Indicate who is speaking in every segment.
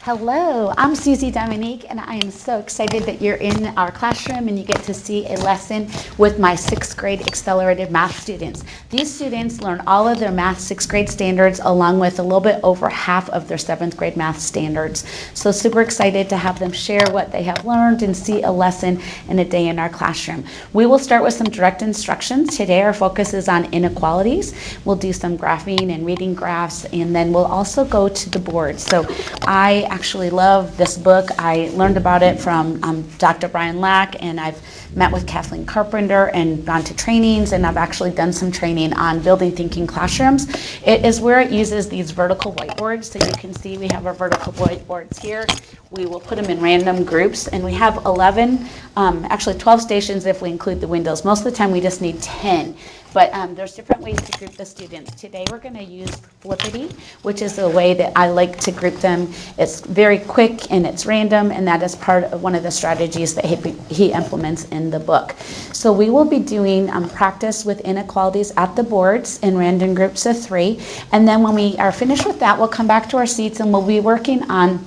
Speaker 1: Hello, I'm Suzie Dominique, and I am so excited that you're in our classroom and you get to see a lesson with my 6th grade accelerated math students. These students learn all of their math 6th grade standards along with a little bit over half of their 7th grade math standards. So super excited to have them share what they have learned and see a lesson in a day in our classroom. We will start with some direct instructions. Today our focus is on inequalities. We'll do some graphing and reading graphs, and then we'll also go to the board. So I actually love this book. I learned about it from Dr. Brian Lack, and I've met with Kathleen Carpenter and gone to trainings, and I've actually done some training on building thinking classrooms. It is where it uses these vertical whiteboards. So you can see we have our vertical whiteboards here. We will put them in random groups, and we have 11, actually 12 stations if we include the windows. Most of the time we just need 10. But there's different ways to group the students. Today we're going to use Flippity, which is a way that I like to group them. It's very quick and it's random, and that is part of one of the strategies that he implements in the book. So we will be doing practice with inequalities at the boards in random groups of 3. And then when we are finished with that, we'll come back to our seats and we'll be working on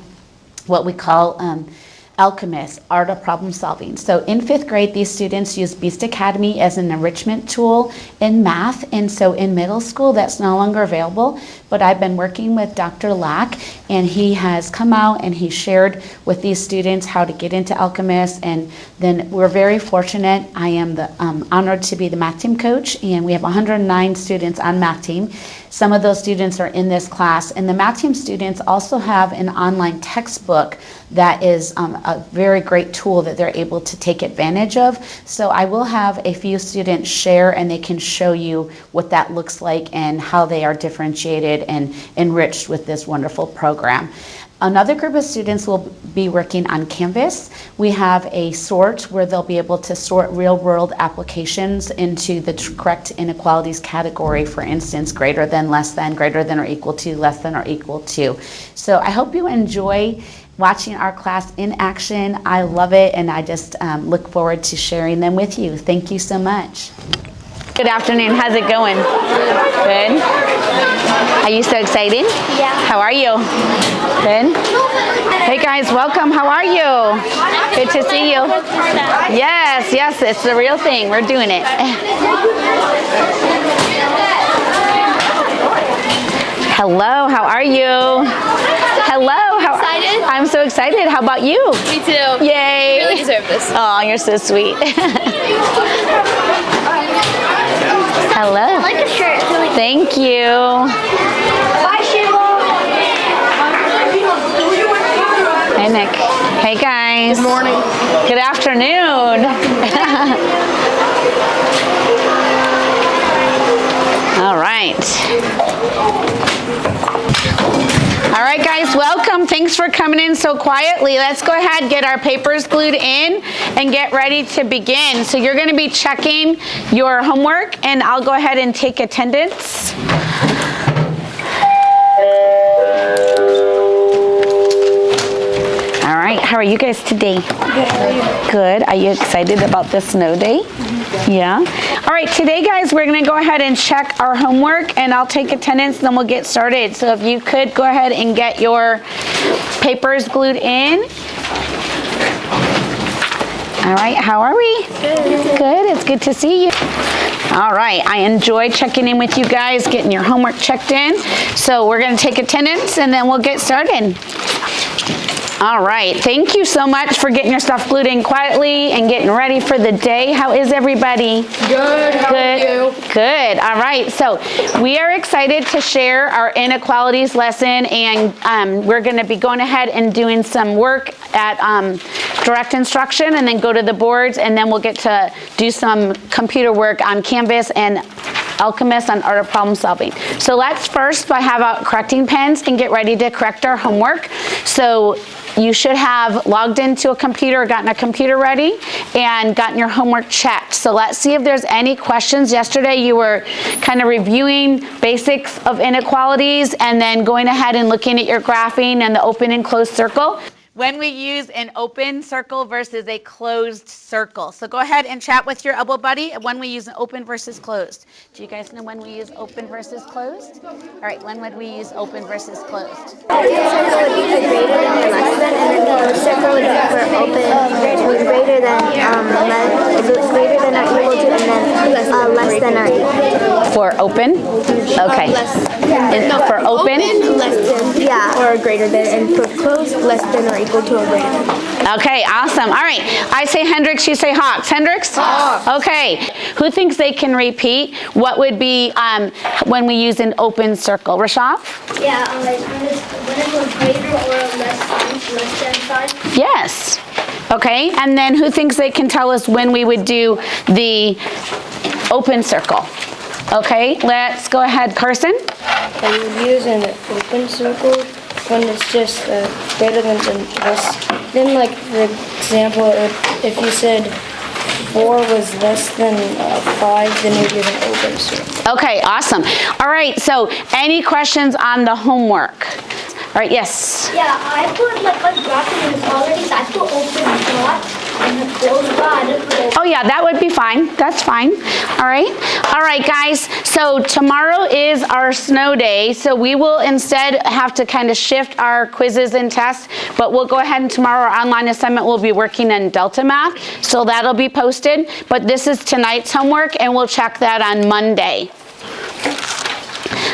Speaker 1: what we call Alchemist, Art of Problem Solving. So in 5th grade, these students use Beast Academy as an enrichment tool in math, and so in middle school, that's no longer available, but I've been working with Dr. Lack, and he has come out and he shared with these students how to get into Alchemist, and then we're very fortunate. I am honored to be the math team coach, and we have 109 students on math team. Some of those students are in this class, and the math team students also have an online textbook that is a very great tool that they're able to take advantage of. So I will have a few students share, and they can show you what that looks like and how they are differentiated and enriched with this wonderful program. Another group of students will be working on Canvas. We have a sort where they'll be able to sort real-world applications into the correct inequalities category, for instance, greater than, less than, greater than or equal to, less than or equal to. So I hope you enjoy watching our class in action. I love it, and I just look forward to sharing them with you. Thank you so much. Good afternoon. How's it going? Good. Are you so excited?
Speaker 2: Yeah.
Speaker 1: How are you? Good. Hey guys, welcome. How are you? Good to see you. Yes, yes, it's the real thing. We're doing it. Hello, how are you? Hello, how
Speaker 2: excited?
Speaker 1: I'm so excited. How about you?
Speaker 2: Me too.
Speaker 1: Yay.
Speaker 2: You really deserve this.
Speaker 1: Oh, you're so sweet. Hello.
Speaker 2: I like the shirt. It's really
Speaker 1: Thank you.
Speaker 2: Bye, Sheila.
Speaker 1: Hey, Nick. Hey, guys.
Speaker 2: Good morning.
Speaker 1: Good afternoon. All right. All right, guys, welcome. Thanks for coming in so quietly. Let's go ahead, get our papers glued in, and get ready to begin. So you're going to be checking your homework, and I'll go ahead and take attendance. All right, how are you guys today? Good. Are you excited about this snow day? Yeah. All right, today, guys, we're going to go ahead and check our homework, and I'll take attendance, then we'll get started. So if you could go ahead and get your papers glued in. All right, how are we? Good. Good. It's good to see you. All right, I enjoy checking in with you guys, getting your homework checked in. So we're going to take attendance, and then we'll get started. All right, thank you so much for getting your stuff glued in quietly and getting ready for the day. How is everybody?
Speaker 2: Good. How are you?
Speaker 1: Good. All right, so we are excited to share our inequalities lesson, and we're going to be going ahead and doing some work at direct instruction, and then go to the boards, and then we'll get to do some computer work on Canvas and Alchemist on Art of Problem Solving. So let's first have out correcting pens and get ready to correct our homework. So you should have logged into a computer, gotten a computer ready, and gotten your homework checked. So let's see if there's any questions. Yesterday you were kind of reviewing basics of inequalities and then going ahead and looking at your graphing and the open and closed circle. When we use an open circle versus a closed circle. So go ahead and chat with your elbow buddy when we use an open versus closed. Do you guys know when we use open versus closed? All right, when would we use open versus closed?
Speaker 2: Greater than or
Speaker 3: open, greater than greater than or equal to, and then less than or equal.
Speaker 1: For open? Okay. For open?
Speaker 3: Less than, yeah, or greater than, and for closed, less than or equal to or greater than.
Speaker 1: Okay, awesome. All right. I say Hendrix, you say Hawks. Hendrix? Hawks. Okay. Who thinks they can repeat what would be when we use an open circle? Rashaf?
Speaker 2: Yeah, like when it was greater or less than sign.
Speaker 1: Yes. Okay, and then who thinks they can tell us when we would do the open circle? Okay, let's go ahead, Carson.
Speaker 4: I would use an open circle when it's just greater than less. Then, like, for example, if you said 4 was less than 5, then you'd use an open circle.
Speaker 1: Okay, awesome. All right, so any questions on the homework? All right, yes.
Speaker 2: Yeah, I put like a graph and it's already so I put open dot and a closed dot.
Speaker 1: Oh yeah, that would be fine. That's fine. All right, guys. So tomorrow is our snow day. So we will instead have to kind of shift our quizzes and tests, but we'll go ahead and tomorrow our online assignment will be working in Delta Math. So that'll be posted. But this is tonight's homework and we'll check that on Monday.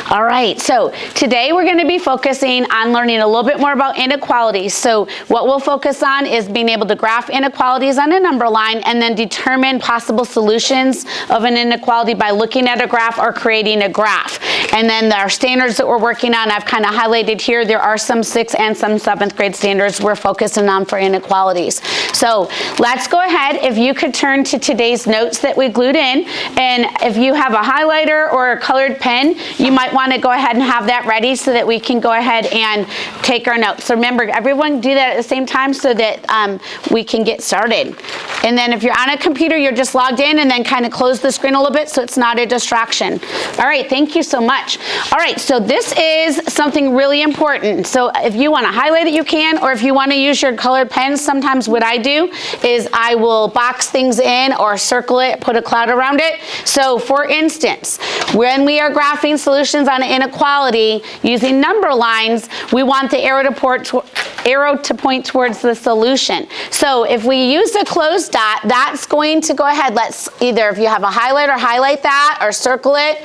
Speaker 1: All right, so today we're going to be focusing on learning a little bit more about inequalities. So what we'll focus on is being able to graph inequalities on a number line and then determine possible solutions of an inequality by looking at a graph or creating a graph. And then our standards that we're working on, I've kind of highlighted here. There are some 6th and some 7th grade standards we're focusing on for inequalities. So let's go ahead. If you could turn to today's notes that we glued in, and if you have a highlighter or a colored pen, you might want to go ahead and have that ready so that we can go ahead and take our notes. So remember, everyone do that at the same time so that we can get started. And then if you're on a computer, you're just logged in and then kind of close the screen a little bit so it's not a distraction. All right, thank you so much. All right, so this is something really important. So if you want to highlight it, you can, or if you want to use your colored pens, sometimes what I do is I will box things in or circle it, put a cloud around it. So for instance, when we are graphing solutions on an inequality using number lines, we want the arrow to point towards the solution. So if we use a closed dot, that's going to go ahead. Let's either, if you have a highlighter, highlight that or circle it.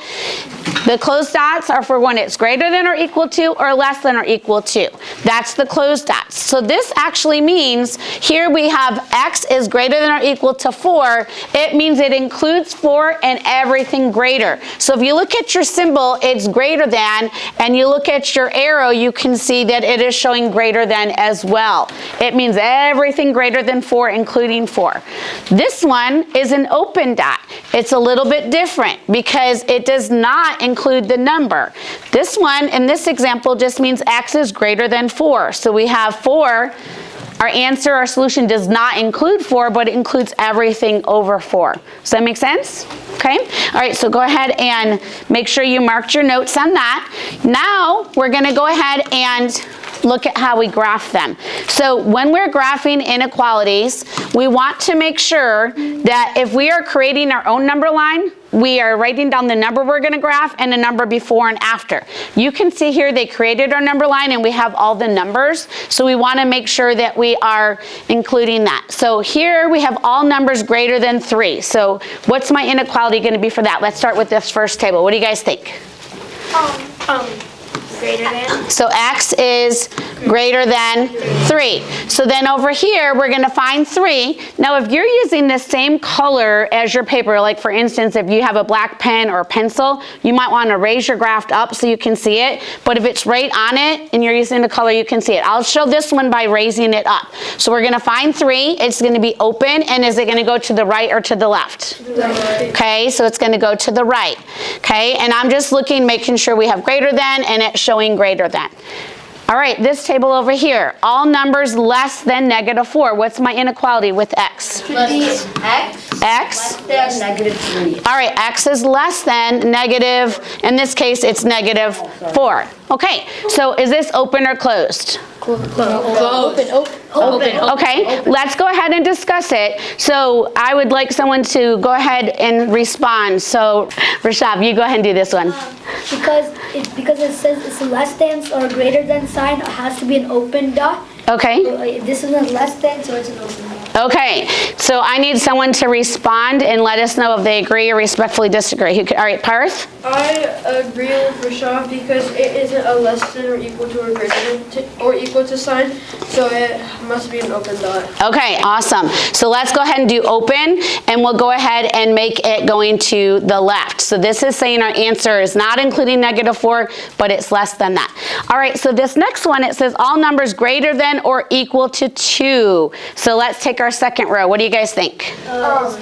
Speaker 1: The closed dots are for when it's greater than or equal to or less than or equal to. That's the closed dots. So this actually means here we have x is greater than or equal to 4. It means it includes 4 and everything greater. So if you look at your symbol, it's greater than, and you look at your arrow, you can see that it is showing greater than as well. It means everything greater than 4, including 4. This one is an open dot. It's a little bit different because it does not include the number. This one, in this example, just means x is greater than 4. So we have 4. Our answer, our solution does not include 4, but it includes everything over 4. Does that make sense? Okay. All right, so go ahead and make sure you marked your notes on that. Now we're going to go ahead and look at how we graph them. So when we're graphing inequalities, we want to make sure that if we are creating our own number line, we are writing down the number we're going to graph and the number before and after. You can see here they created our number line and we have all the numbers. So we want to make sure that we are including that. So here we have all numbers greater than 3. So what's my inequality going to be for that? Let's start with this first table. What do you guys think?
Speaker 2: Greater than.
Speaker 1: So x is greater than 3. So then over here, we're going to find 3. Now, if you're using the same color as your paper, like for instance, if you have a black pen or pencil, you might want to raise your graph up so you can see it. But if it's right on it and you're using the color, you can see it. I'll show this one by raising it up. So we're going to find 3. It's going to be open. And is it going to go to the right or to the left?
Speaker 2: Right.
Speaker 1: Okay, so it's going to go to the right. Okay, and I'm just looking, making sure we have greater than, and it's showing greater than. All right, this table over here, all numbers less than -4. What's my inequality with x? X?
Speaker 5: Less than -3.
Speaker 1: All right, x is less than negative, in this case, it's -4. Okay, so is this open or closed?
Speaker 2: Open.
Speaker 1: Okay, let's go ahead and discuss it. So I would like someone to go ahead and respond. So Rashab, you go ahead and do this one.
Speaker 2: Because it says it's less than or greater than sign, it has to be an open dot.
Speaker 1: Okay.
Speaker 2: This is a less than, so it's an open dot.
Speaker 1: Okay, so I need someone to respond and let us know if they agree or respectfully disagree. All right, Parth?
Speaker 5: I agree with Rashad because it isn't a less than or equal to or greater than or equal to sign, so it must be an open dot.
Speaker 1: Okay, awesome. So let's go ahead and do open, and we'll go ahead and make it going to the left. So this is saying our answer is not including -4, but it's less than that. All right, so this next one, it says all numbers greater than or equal to 2. So let's take our second row. What do you guys think?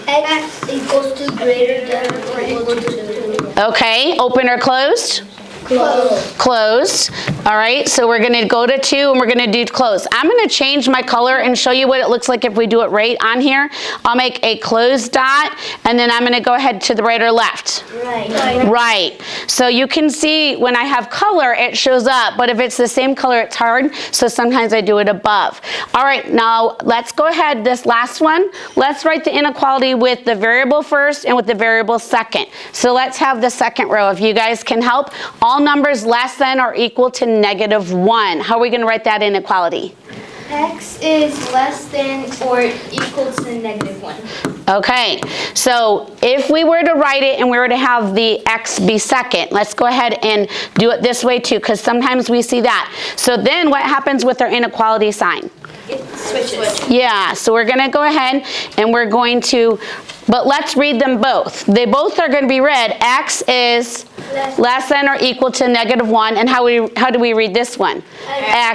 Speaker 2: X equals to greater than or equal to 2.
Speaker 1: Okay, open or closed?
Speaker 2: Close.
Speaker 1: Closed. All right, so we're gonna go to 2 and we're gonna do closed. I'm gonna change my color and show you what it looks like if we do it right on here. I'll make a closed dot and then I'm gonna go ahead to the right or left.
Speaker 2: Right.
Speaker 1: Right. So you can see when I have color, it shows up, but if it's the same color, it's hard. So sometimes I do it above. All right, now let's go ahead, this last one. Let's write the inequality with the variable first and with the variable second. So let's have the second row, if you guys can help. All numbers less than or equal to -1. How are we gonna write that inequality?
Speaker 2: X is less than or equal to -1.
Speaker 1: Okay, so if we were to write it and we were to have the X be second, let's go ahead and do it this way too, because sometimes we see that. So then what happens with our inequality sign?
Speaker 2: It switches.
Speaker 1: Yeah, so we're gonna go ahead and we're going to, but let's read them both. They both are gonna be read. X is less than or equal to -1, and how do we read this one?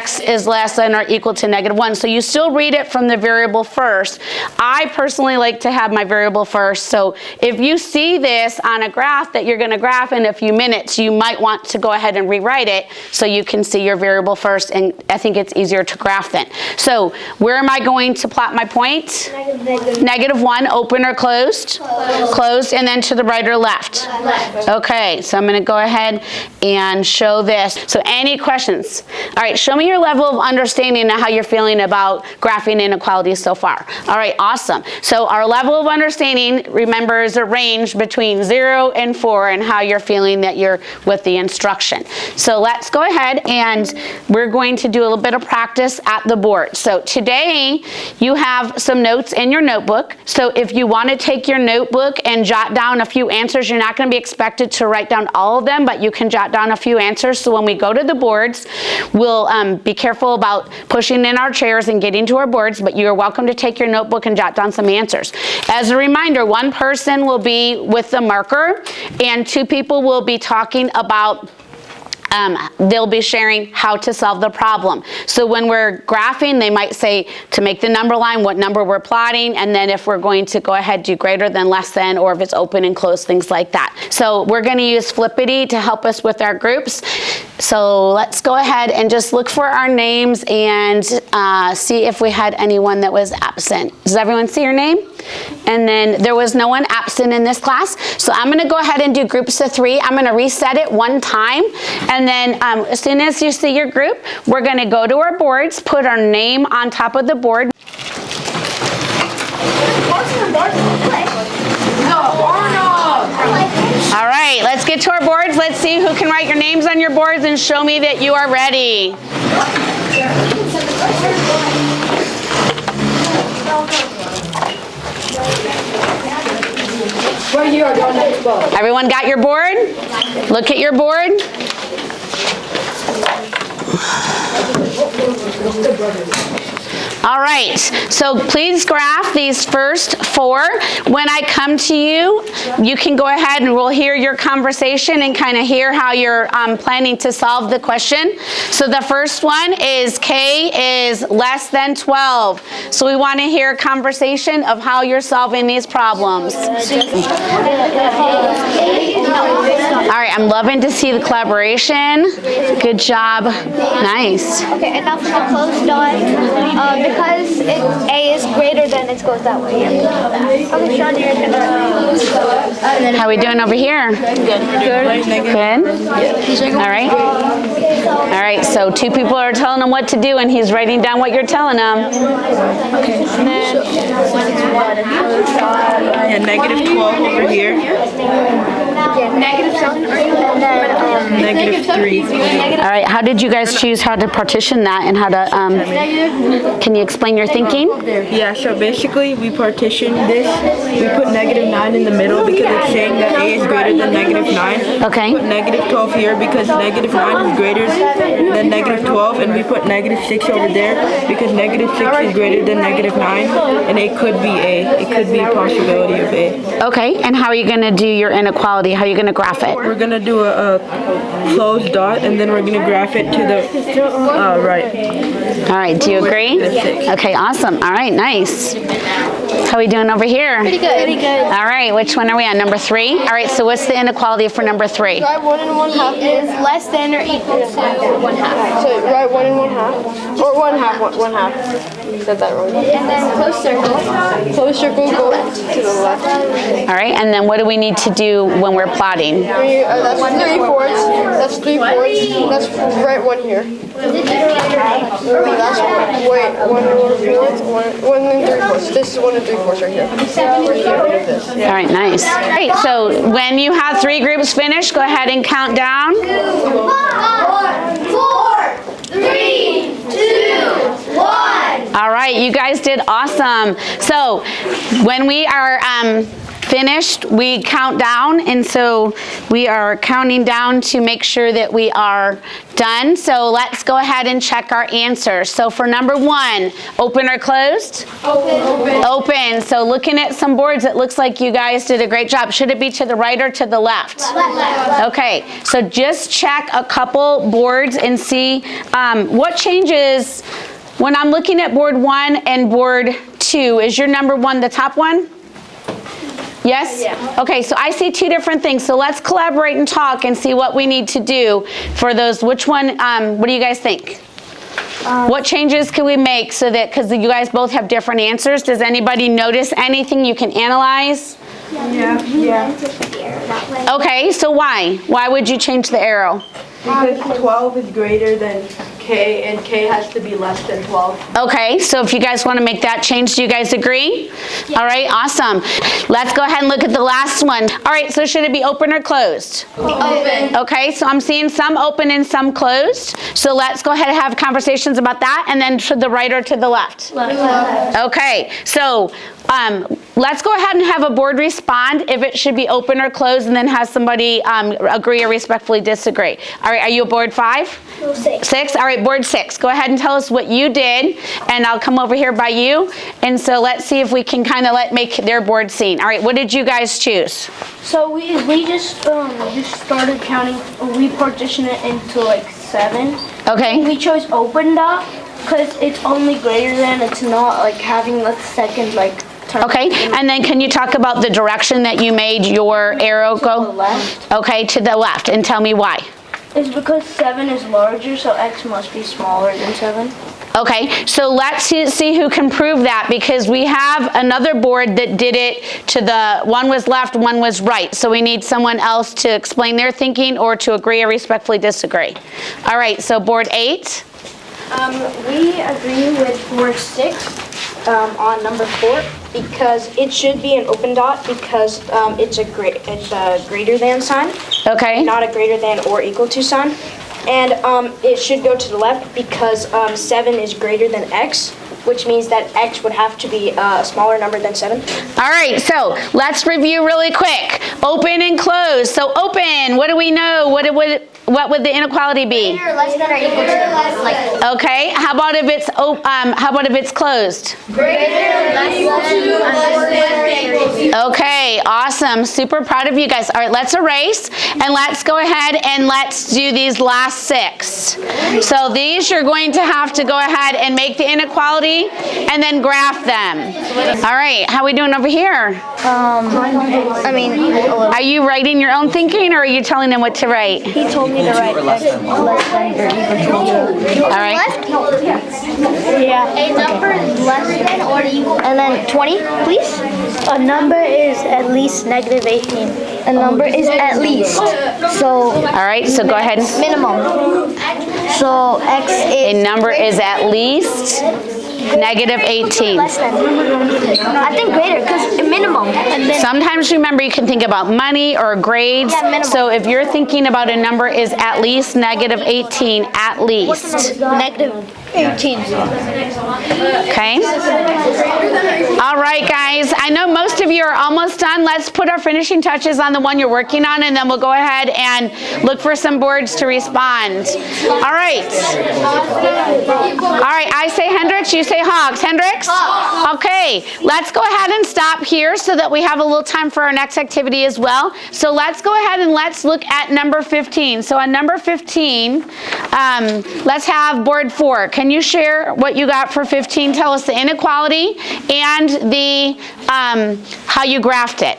Speaker 1: X is less than or equal to -1. So you still read it from the variable first. I personally like to have my variable first, so if you see this on a graph that you're gonna graph in a few minutes, you might want to go ahead and rewrite it so you can see your variable first, and I think it's easier to graph then. So where am I going to plot my point? -1, open or closed? Closed, and then to the right or left?
Speaker 2: Left.
Speaker 1: Okay, so I'm gonna go ahead and show this. So any questions? All right, show me your level of understanding and how you're feeling about graphing inequalities so far. All right, awesome. So our level of understanding, remember, is a range between 0 and 4 and how you're feeling that you're with the instruction. So let's go ahead and we're going to do a little bit of practice at the board. So today you have some notes in your notebook. So if you want to take your notebook and jot down a few answers, you're not going to be expected to write down all of them, but you can jot down a few answers. So when we go to the boards, we'll be careful about pushing in our chairs and getting to our boards, but you're welcome to take your notebook and jot down some answers. As a reminder, one person will be with the marker and 2 people will be talking about they'll be sharing how to solve the problem. So when we're graphing, they might say to make the number line, what number we're plotting, and then if we're going to go ahead, do greater than, less than, or if it's open and closed, things like that. So we're going to use Flippity to help us with our groups. So let's go ahead and just look for our names and see if we had anyone that was absent. Does everyone see your name? And then there was no one absent in this class. So I'm going to go ahead and do groups of 3. I'm going to reset it one time. And then as soon as you see your group, we're going to go to our boards, put our name on top of the board. All right, let's get to our boards. Let's see who can write your names on your boards and show me that you are ready. Everyone got your board? Look at your board. All right, so please graph these first 4. When I come to you, you can go ahead and we'll hear your conversation and kind of hear how you're planning to solve the question. So the first one is K is less than 12. So we want to hear a conversation of how you're solving these problems. All right, I'm loving to see the collaboration. Good job. Nice.
Speaker 3: Okay, and now for the closed dot, the Because A is greater than it goes that way. Okay, Sean, you're gonna.
Speaker 1: How are we doing over here? Good. All right. All right, so two people are telling him what to do, and he's writing down what you're telling him.
Speaker 6: Yeah, negative 12 over here.
Speaker 3: Negative 7 and then
Speaker 6: Negative 3.
Speaker 1: All right, how did you guys choose how to partition that and how to, can you explain your thinking?
Speaker 6: Yeah, so basically we partitioned this. We put negative 9 in the middle because it's saying that A is greater than negative 9.
Speaker 1: Okay.
Speaker 6: Put negative 12 here because negative 9 is greater than negative 12, and we put negative 6 over there because negative 6 is greater than negative 9, and it could be A. It could be a possibility of A.
Speaker 1: Okay, and how are you gonna do your inequality? How are you gonna graph it?
Speaker 6: We're gonna do a closed dot, and then we're gonna graph it to the right.
Speaker 1: All right, do you agree? Okay, awesome. All right, nice. How are we doing over here?
Speaker 3: pretty good.
Speaker 1: All right, which one are we on? Number 3? All right, so what's the inequality for number 3?
Speaker 5: Write 1 1/2
Speaker 3: Is less than or equal to 1/2.
Speaker 5: So write 1 1/2 or 1/2. 1/2. You said that wrong.
Speaker 3: And then close circle.
Speaker 5: Close circle, go to the left.
Speaker 1: All right, and then what do we need to do when we're plotting?
Speaker 5: That's 3/4. That's 3/4. That's right 1 here. That's wait 1 1/4. 1 3/4. This is 1 3/4 right here. We're getting rid of this.
Speaker 1: All right, nice. All right, so when you have 3 groups finished, go ahead and count down.
Speaker 2: 5, 4, 3, 2, 1.
Speaker 1: All right, you guys did awesome. So when we are finished, we count down, and so we are counting down to make sure that we are done. So let's go ahead and check our answers. So for number 1, open or closed? Open. Open. So looking at some boards, it looks like you guys did a great job. Should it be to the right or to the left? Left. Okay, so just check a couple boards and see what changes when I'm looking at board 1 and board 2. Is your number 1 the top one? Yes? Yeah. Okay, so I see 2 different things. So let's collaborate and talk and see what we need to do for those. Which one, what do you guys think? What changes can we make so that, because you guys both have different answers, does anybody notice anything you can analyze?
Speaker 6: Yeah.
Speaker 1: Okay, so why? Why would you change the arrow?
Speaker 6: Because 12 is greater than K, and K has to be less than 12.
Speaker 1: Okay, so if you guys want to make that change, do you guys agree? Yeah. All right, awesome. Let's go ahead and look at the last one. All right, so should it be open or closed? Open. Okay, so I'm seeing some open and some closed. So let's go ahead and have conversations about that, and then to the right or to the left? Left. Okay, so let's go ahead and have a board respond if it should be open or closed, and then have somebody agree or respectfully disagree. All right, are you board 5?
Speaker 3: 6.
Speaker 1: 6? All right, board 6. Go ahead and tell us what you did, and I'll come over here by you. And so let's see if we can kind of make their board scene. All right, what did you guys choose?
Speaker 4: So we just started counting. We partitioned it into like 7.
Speaker 1: Okay.
Speaker 4: We chose open dot because it's only greater than. It's not like having the second turn.
Speaker 1: Okay, and then can you talk about the direction that you made your arrow go?
Speaker 4: To the left.
Speaker 1: Okay, to the left, and tell me why.
Speaker 4: It's because 7 is larger, so X must be smaller than 7.
Speaker 1: Okay, so let's see who can prove that, because we have another board that did it to the, one was left, one was right. So we need someone else to explain their thinking or to agree or respectfully disagree. All right, so board 8.
Speaker 7: We agree with board 6 on number 4 because it should be an open dot because it's a greater than sign.
Speaker 1: Okay.
Speaker 7: Not a greater than or equal to sign. And it should go to the left because 7 is greater than X, which means that X would have to be a smaller number than 7.
Speaker 1: All right, so let's review really quick. Open and close. So open, what do we know? What would the inequality be?
Speaker 3: Greater, less than, or equal to.
Speaker 1: Okay, how about if it's closed?
Speaker 3: Greater, less than.
Speaker 1: Okay, awesome. Super proud of you guys. All right, let's erase, and let's go ahead and let's do these last 6. So these you're going to have to go ahead and make the inequality and then graph them. All right, how are we doing over here? Are you writing your own thinking, or are you telling them what to write?
Speaker 4: He told me to write X less than or equal to.
Speaker 1: All right.
Speaker 2: A number is less than or equal to
Speaker 3: And then 20, please.
Speaker 8: A number is at least negative 18.
Speaker 3: A number is at least. So
Speaker 1: All right, so go ahead.
Speaker 3: minimum. So X
Speaker 1: A
Speaker 3: is
Speaker 1: number is at least negative 18.
Speaker 3: less than. I think greater because minimum. And then
Speaker 1: Sometimes remember you can think about money or grades.
Speaker 3: Yeah, minimum.
Speaker 1: So if you're thinking about a number is at least negative 18, at least.
Speaker 8: Negative 18.
Speaker 1: Okay? All right, guys. I know most of you are almost done. Let's put our finishing touches on the one you're working on, and then we'll go ahead and look for some boards to respond. All right. All right, I say Hendricks, you say Hogs. Hendricks? Okay, let's go ahead and stop here so that we have a little time for our next activity as well. So let's go ahead and let's look at number 15. So on number 15, let's have board 4. Can you share what you got for 15? Tell us the inequality and the how you graphed it.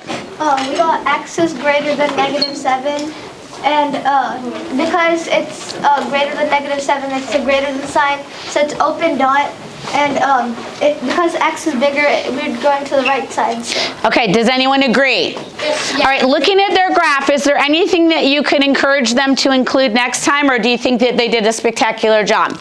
Speaker 8: We got x is greater than negative 7. And because it's greater than negative 7, it's a greater than sign. So it's open dot. And because x is bigger, we're going to the right side. So.
Speaker 1: Okay, does anyone agree? All right, looking at their graph, is there anything that you could encourage them to include next time, or do you think that they did a spectacular job?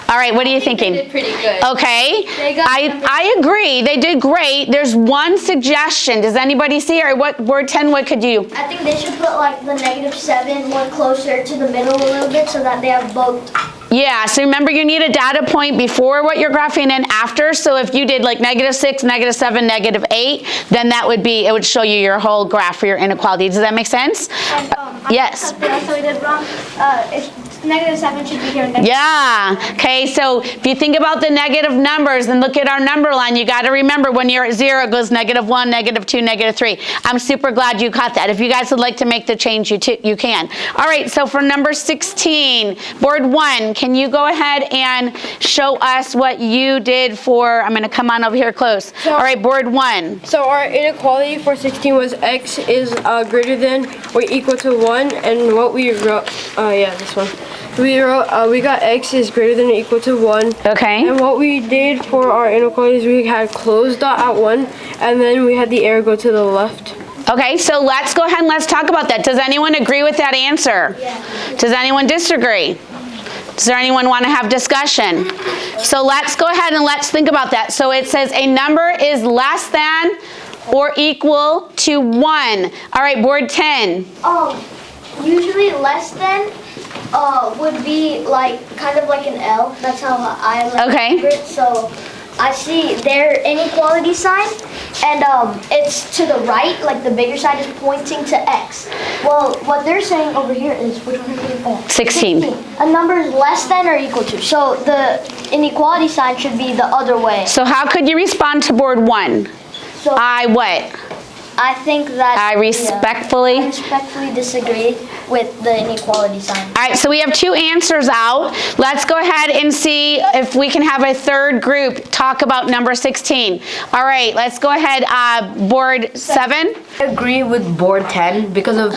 Speaker 1: All right, what are you thinking?
Speaker 2: They did pretty good.
Speaker 1: Okay, I agree. They did great. There's one suggestion. Does anybody see, or what, board 10, what could you?
Speaker 8: I think they should put like the negative 7 more closer to the middle a little bit so that they have both.
Speaker 1: Yeah, so remember you need a data point before what you're graphing and after. So if you did like negative 6, negative 7, negative 8, then that would be, it would show you your whole graph for your inequality. Does that make sense?
Speaker 8: And,
Speaker 1: Yes.
Speaker 8: That's what we did wrong. Negative 7 should be here.
Speaker 1: Yeah, okay, so if you think about the negative numbers and look at our number line, you got to remember when you're at 0, it goes negative 1, negative 2, negative 3. I'm super glad you caught that. If you guys would like to make the change, you can. All right, so for number 16, board 1, can you go ahead and show us what you did for, I'm going to come on over here close.
Speaker 5: So,
Speaker 1: all right, board 1.
Speaker 5: So our inequality for 16 was x is greater than or equal to 1, and what we wrote, this one. We wrote, we got x is greater than or equal to 1.
Speaker 1: Okay.
Speaker 5: And what we did for our inequalities, we had closed dot at 1, and then we had the arrow go to the left.
Speaker 1: Okay, so let's go ahead and let's talk about that. Does anyone agree with that answer? Yeah. Does anyone disagree? Does there anyone want to have discussion? So let's go ahead and let's think about that. So it says a number is less than or equal to 1. All right, board 10.
Speaker 8: Usually less than would be like kind of like an L. That's how I like it. So I see their inequality sign, and it's to the right, like the bigger side is pointing to X. Well, what they're saying over here is, which one is it?
Speaker 1: 16.
Speaker 8: A number is less than or equal to. So the inequality sign should be the other way.
Speaker 1: So how could you respond to board 1?
Speaker 8: So
Speaker 1: I what?
Speaker 8: I think that
Speaker 1: I respectfully
Speaker 8: disagree with the inequality sign.
Speaker 1: All right, so we have 2 answers out. Let's go ahead and see if we can have a third group talk about number 16. All right, let's go ahead. Board 7.
Speaker 9: I agree with board 10 because of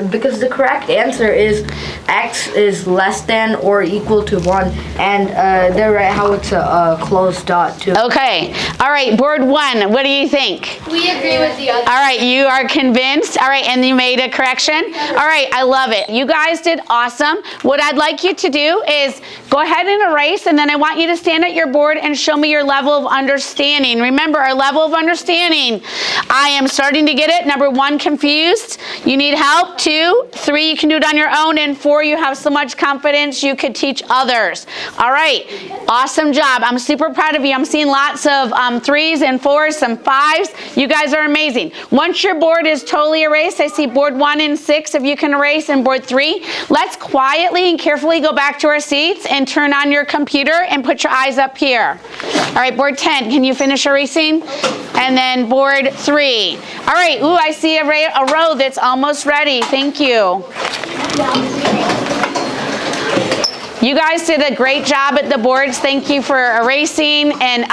Speaker 9: because the correct answer is x is less than or equal to 1, and they're right how it's a closed dot too.
Speaker 1: Okay. All right, board 1. What do you think?
Speaker 2: We agree with the other.
Speaker 1: All right, you are convinced. All right, and you made a correction. All right, I love it. You guys did awesome. What I'd like you to do is go ahead and erase, and then I want you to stand at your board and show me your level of understanding. Remember, our level of understanding. I am starting to get it. Number 1, confused. You need help. 2, 3, you can do it on your own. And 4, you have so much confidence you could teach others. All right, awesome job. I'm super proud of you. I'm seeing lots of 3s and 4s, some 5s. You guys are amazing. Once your board is totally erased, I see board 1 and 6 if you can erase, and board 3. Let's quietly and carefully go back to our seats and turn on your computer and put your eyes up here. All right, board 10, can you finish erasing? And then board 3. All right, ooh, I see a row that's almost ready. Thank you. You guys did a great job at the boards. Thank you for erasing and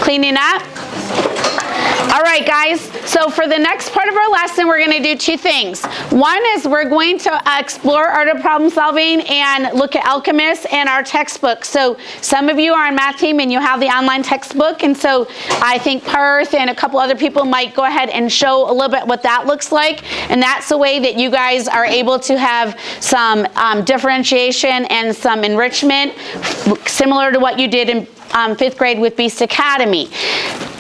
Speaker 1: cleaning up. All right, guys, so for the next part of our lesson, we're going to do two things. One is we're going to explore art of problem solving and look at Alchemist and our textbook. So some of you are on math team and you have the online textbook, and so I think Perth and a couple other people might go ahead and show a little bit what that looks like, and that's a way that you guys are able to have some differentiation and some enrichment similar to what you did in 5th grade with Beast Academy.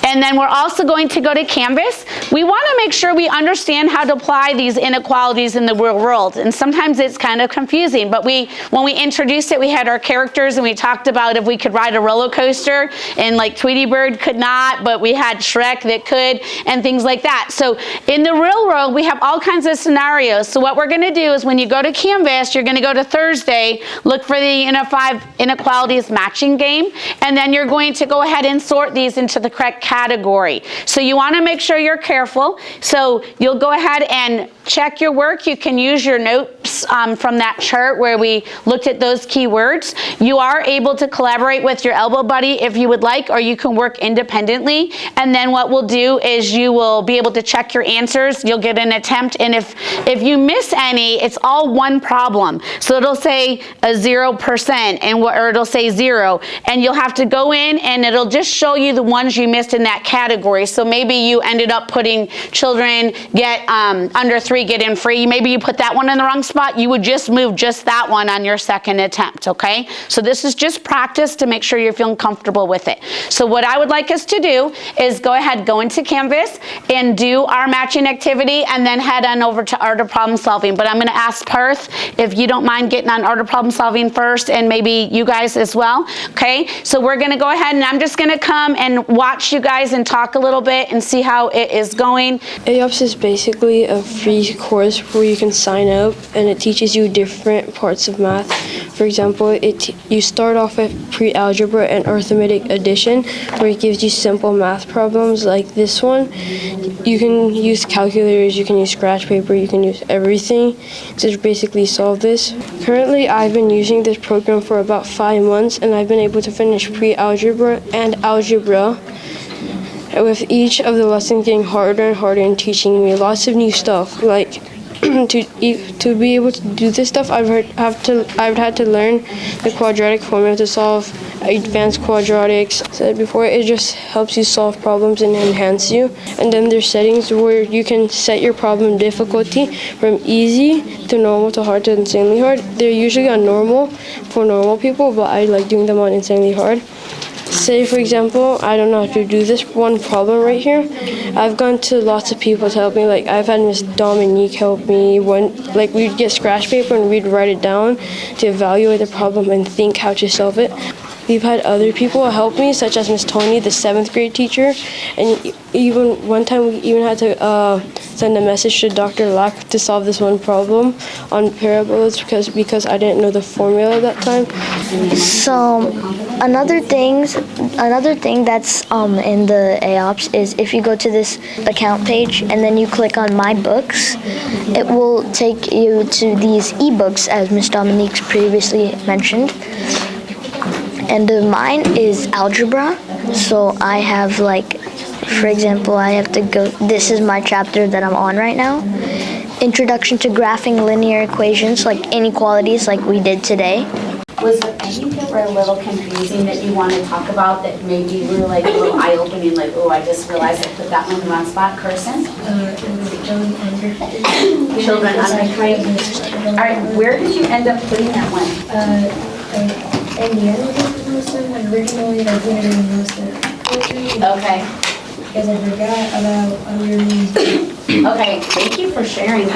Speaker 1: And then we're also going to go to Canvas. We want to make sure we understand how to apply these inequalities in the real world. And sometimes it's kind of confusing, but when we introduced it, we had our characters and we talked about if we could ride a roller coaster, and like Tweety Bird could not, but we had Shrek that could, and things like that. So in the real world, we have all kinds of scenarios. So what we're going to do is when you go to Canvas, you're going to go to Thursday, look for the 5 inequalities matching game, and then you're going to go ahead and sort these into the correct category. So you want to make sure you're careful. So you'll go ahead and check your work. You can use your notes from that chart where we looked at those keywords. You are able to collaborate with your elbow buddy if you would like, or you can work independently. And then what we'll do is you will be able to check your answers. You'll get an attempt, and if you miss any, it's all one problem. So it'll say a 0%, or it'll say 0, and you'll have to go in and it'll just show you the ones you missed in that category. So maybe you ended up putting children get under 3 get in free. Maybe you put that one in the wrong spot. You would just move just that one on your second attempt, okay? So this is just practice to make sure you're feeling comfortable with it. So what I would like us to do is go into Canvas and do our matching activity, and then head on over to art of problem solving. But I'm going to ask Perth if you don't mind getting on art of problem solving first, and maybe you guys as well, okay? So we're going to go ahead and I'm just going to come and watch you guys and talk a little bit and see how it is going.
Speaker 5: AOPS is basically a free course where you can sign up, and it teaches you different parts of math. For example, you start off with pre-algebra and arithmetic addition, where it gives you simple math problems like this one. You can use calculators, you can use scratch paper, you can use everything to basically solve this. Currently, I've been using this program for about 5 months, and I've been able to finish pre-algebra and algebra, with each of the lessons getting harder and harder and teaching me lots of new stuff. Like to be able to do this stuff, I've had to learn the quadratic formula to solve advanced quadratics. Said before, it just helps you solve problems and enhance you. And then there's settings where you can set your problem difficulty from easy to normal to hard to insanely hard. They're usually on normal for normal people, but I like doing them on insanely hard. Say, for example, I don't know how to do this one problem right here. I've gone to lots of people to help me. Like, I've had Miss Dominique help me. We'd get scratch paper and we'd write it down to evaluate the problem and think how to solve it. We've had other people help me, such as Miss Tony, the 7th grade teacher, and even one time we even had to send a message to Dr. Lack to solve this one problem on parabolas because I didn't know the formula at that time.
Speaker 3: So another thing that's in the AOPS is if you go to this account page and then you click on My Books, it will take you to these ebooks, as Miss Dominique previously mentioned. And mine is algebra, so I have for example, I have to go, this is my chapter that I'm on right now. Introduction to Graphing Linear Equations, like inequalities like we did today.
Speaker 1: Was there anything that were a little confusing that you want to talk about that maybe were like a little eye-opening, like, oh, I just realized I put that one in the wrong spot, Carson? Children under 3. All right, where did you end up putting that one?
Speaker 4: In the end of most of them, originally I put it in most of poetry.
Speaker 1: Okay.
Speaker 4: Because I forgot about other reasons.
Speaker 1: Okay, thank you for sharing.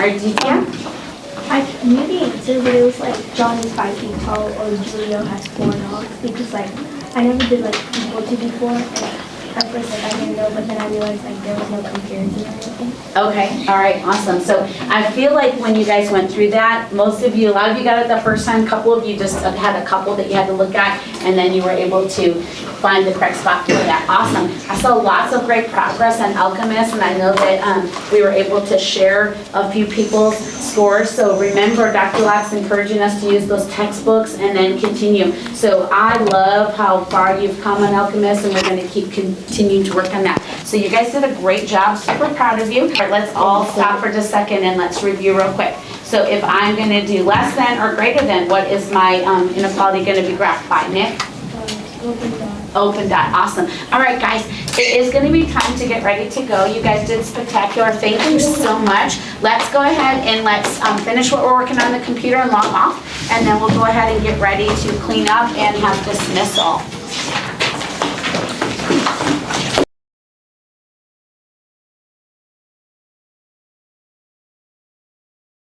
Speaker 2: Maybe it said that it was like John is 5 feet tall or Julio has 4 dogs, because I never did equal to before, and at first I didn't know, but then I realized there was no comparison or anything.
Speaker 1: Okay, all right, awesome. So I feel like when you guys went through that, a lot of you got it the first time, a couple of you just had a couple that you had to look at, and then you were able to find the correct spot for that. Awesome. I saw lots of great progress on Alchemist, and I know that we were able to share a few people's scores. So remember, Dr. Lack's encouraging us to use those textbooks and then continue. So I love how far you've come on Alchemist, and we're going to keep continuing to work on that. So you guys did a great job. Super proud of you. All right, let's all stop for just a second and let's review real quick. So if I'm going to do less than or greater than, what is my inequality going to be graphed by, Nick? Open dot. Awesome. All right, guys, it is going to be time to get ready to go. You guys did spectacular. Thank you so much. Let's go ahead and let's finish what we're working on the computer and log off, and then we'll go ahead and get ready to clean up and have dismissal.